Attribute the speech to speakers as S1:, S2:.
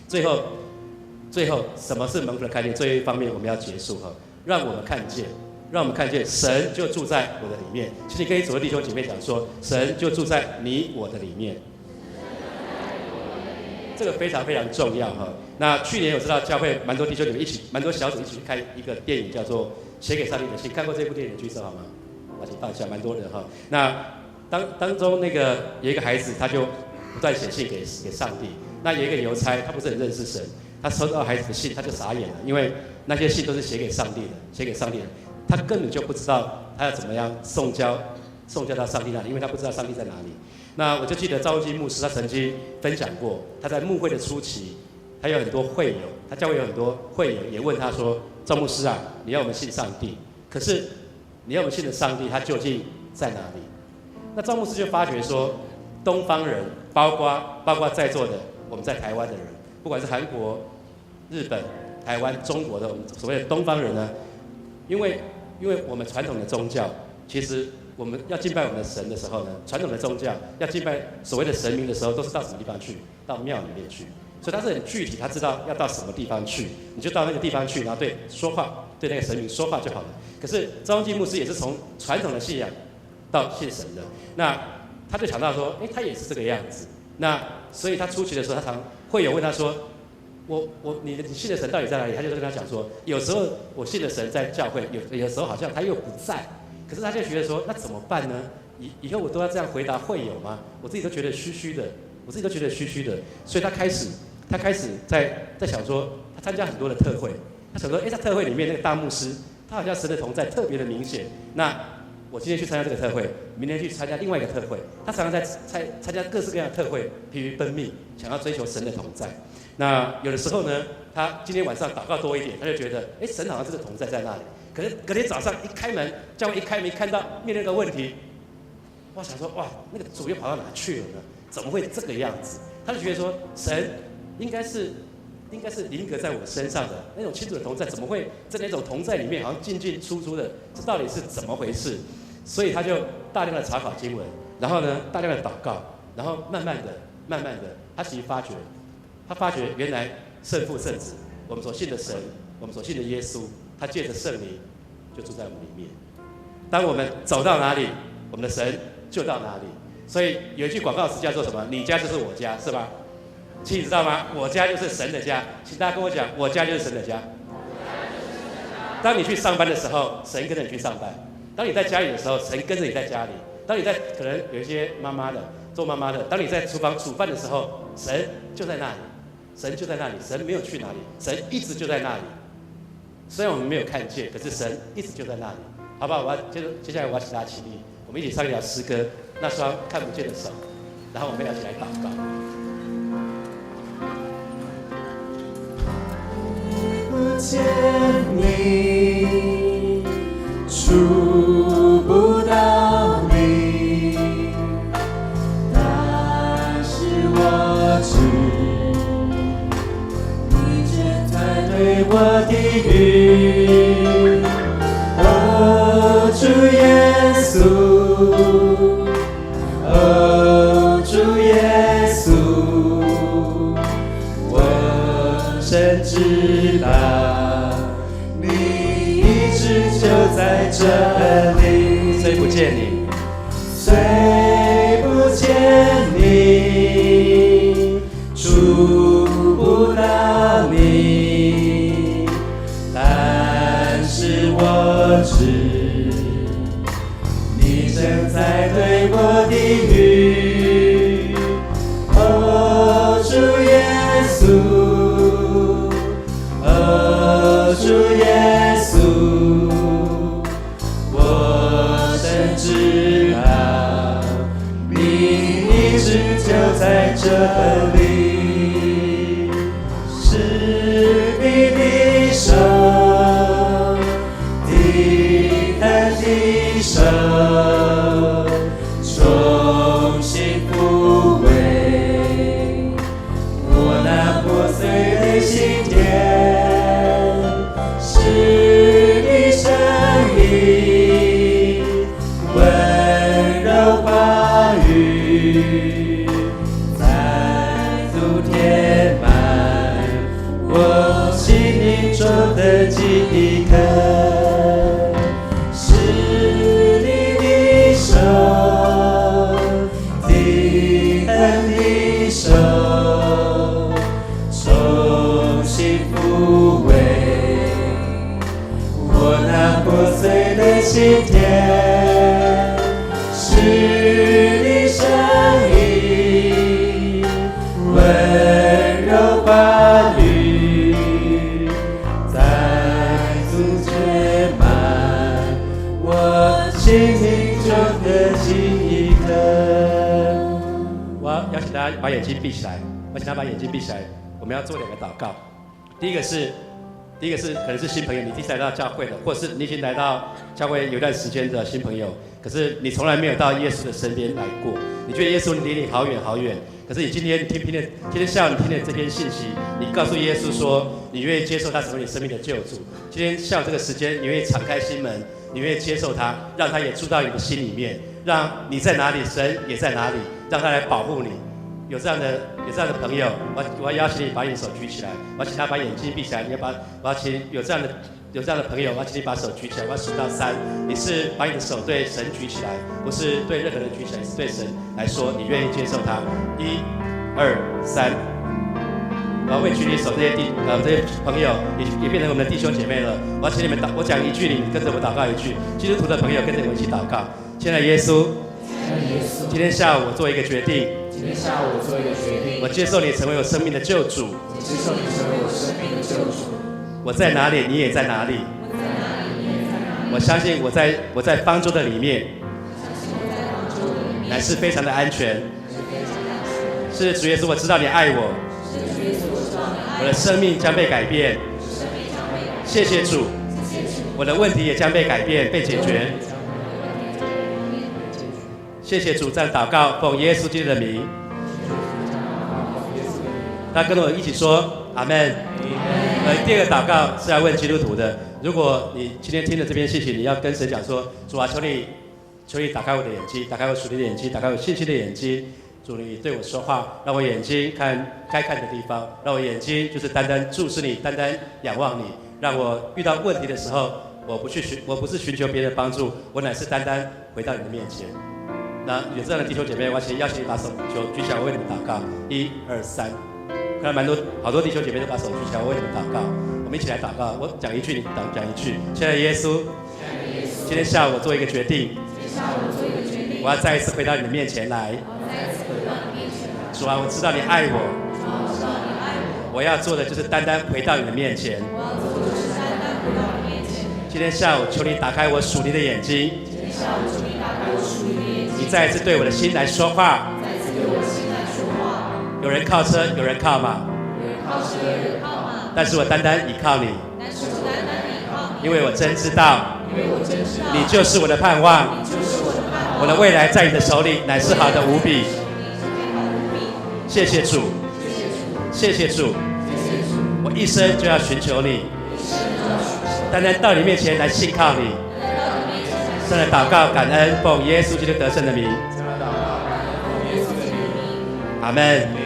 S1: 最后什么是蒙福的看见？最后一方面我们要结束哈，让我们看见神就住在我的里面。其实你可以左右弟兄姐妹讲说，神就住在你我的里面。这个非常非常重要哈。那去年我知道教会蛮多弟兄姐妹蛮多小组一起去看一个电影，叫做《写给上帝的信》。看过这部电影的举手好吗？我请放下，蛮多人哈。那当中那个有一个孩子，他就不断写信给上帝。那有一个邮差，他不是很认识神，他收到孩子的信，他就傻眼了，因为那些信都是写给上帝的，他根本就不知道他要怎么样送交到上帝那里，因为他不知道上帝在哪里。那我就记得赵基牧师他曾经分享过，他在牧会的初期，他有很多会友，他教会有很多会友也问他说：“赵牧师啊，你要我们信上帝，可是你要我们信的上帝他究竟在哪里？”那赵牧师就发觉说，东方人，包括在座的我们在台湾的人，不管是韩国、日本、台湾、中国的我们所谓的东方人呢，因为我们传统的宗教，其实我们要敬拜我们的神的时候呢，传统的宗教要敬拜所谓的神明的时候，都是到什么地方去？到庙里面去。所以他是很具体，他知道要到什么地方去，你就到那个地方去，然后对那个神明说话就好了。可是张基牧师也是从传统的信仰到信神的，那他就想到说，他也是这个样子。那所以他初期的时候，他常会有问他说，你信的神到底在哪里？他就跟他讲说，有时候我信的神在教会，有时候好像他又不在。可是他就觉得说，那怎么办呢？以后我都要这样回答会友吗？我自己都觉得虚虚的，所以他开始在想说，他参加很多的特会，他想说，在特会里面那个大牧师，他好像神的同在特别的明显。那我今天去参加这个特会，明天去参加另外一个特会，他常常在参加各式各样的特会，疲于奔命，想要追求神的同在。那有的时候呢，他今天晚上祷告多一点，他就觉得，神好像这个同在在那里。可是隔天早上一开门，教会一开门看到面对那个问题，我想说，哇，那个主又跑到哪去了呢？怎么会这个样子？他就觉得说，神应该是临格在我身上的那种亲主的同在，怎么会在那种同在里面好像进进出出的？这到底是怎么回事？所以他就大量的查考经文，然后呢，大量的祷告，然后慢慢的，他其实发觉原来圣父圣子，我们所信的神，我们所信的耶稣，他借着圣灵就住在我们里面。当我们走到哪里，我们的神就到哪里。所以有一句广告词叫做什么？你家就是我家，是吧？其实你知道吗？我家就是神的家。请大家跟我讲，我家就是神的家。当你去上班的时候，神跟着你去上班；当你在家里的时候，神跟着你在家里；当你在可能有一些做妈妈的，当你在厨房煮饭的时候，神就在那里，神没有去哪里，神一直就在那里。虽然我们没有看见，可是神一直就在那里，好不好？接下来我要请大家起立，我们一起唱一条诗歌，那双看不见的手，然后我们要一起来祷告。
S2: 不见你，触不到你，但是我知，你正在对我的语。哦，主耶稣，哦，主耶稣，我深知道你一直就在这里。
S1: 虽不见你，
S2: 虽不见你，触不到你，但是我知你正在对我的语。哦，主耶稣，哦，主耶稣，我深知道你一直就在这里。是你的手，的疼的手，重新抚慰我那破碎的心田。是你声音，温柔话语，再度填满今天，是你声音，温柔伴侣，再度填满我心灵中的记忆刻。
S1: 我要邀请大家把眼睛闭起来，我请大家把眼睛闭起来，我们要做2个祷告。第一个是可能是新朋友，你第一次来到教会的，或者是你已经来到教会有一段时间的新朋友，可是你从来没有到耶稣的身边来过，你觉得耶稣离你好远好远，可是你今天下午你听见这篇信息，你告诉耶稣说你愿意接受他成为你生命的救主。今天下午这个时间，你愿意敞开心门，你愿意接受他，让他也住到你的心里面，让你在哪里，神也在哪里，让他来保护你。有这样的朋友，我要邀请你把你的手举起来，我要请他把眼睛闭起来。我要请有这样的朋友，我要请你把手举起来，我要数到3。你是把你的手对神举起来，不是对任何人举起来，是对神来说，你愿意接受他。1、2、3。我要为举你手这些朋友也变成我们的弟兄姐妹了。我要请你们我讲一句，你们跟着我祷告一句。基督徒的朋友跟着我一起祷告。亲爱的耶稣，今天下午我做一个决定。我接受你成为我生命的救主。我在哪里，你也在哪里。我相信我在方舟的里面，乃是非常的安全。是主耶稣，我知道你爱我，我的生命将被改变。谢谢主，我的问题也将被改变、被解决。谢谢主，这样祷告，奉耶稣基督的名。他跟我一起说阿们。第2个祷告是要问基督徒的。如果你今天听了这篇信息，你要跟神讲说：主啊，求你打开我的眼睛，打开我属灵的眼睛，打开我信心的眼睛。主，你对我说话，让我眼睛看该看的地方，让我眼睛就是单单注视你，单单仰望你。让我遇到问题的时候，我不是寻求别人的帮助，我乃是单单回到你的面前。那有这样的弟兄姐妹，我邀请你把手举起来，我为你们祷告。1、2、3。看到好多弟兄姐妹都把手举起来，我为你们祷告。我们一起来祷告，我讲一句，你讲一句。亲爱的耶稣，今天下午我做一个决定，我要再一次回到你的面前来。主啊，我知道你爱我，我要做的就是单单回到你的面前。今天下午，求你打开我属灵的眼睛，你再一次对我的心来说话。有人靠车，有人靠马，但是我单单倚靠你，因为我真知道，你就是我的盼望，我的未来在你的手里乃是好的无比。谢谢主，谢谢主，我一生就要寻求你，单单到你面前来信靠你。这样的祷告感恩，奉耶稣基督得胜的名，阿们。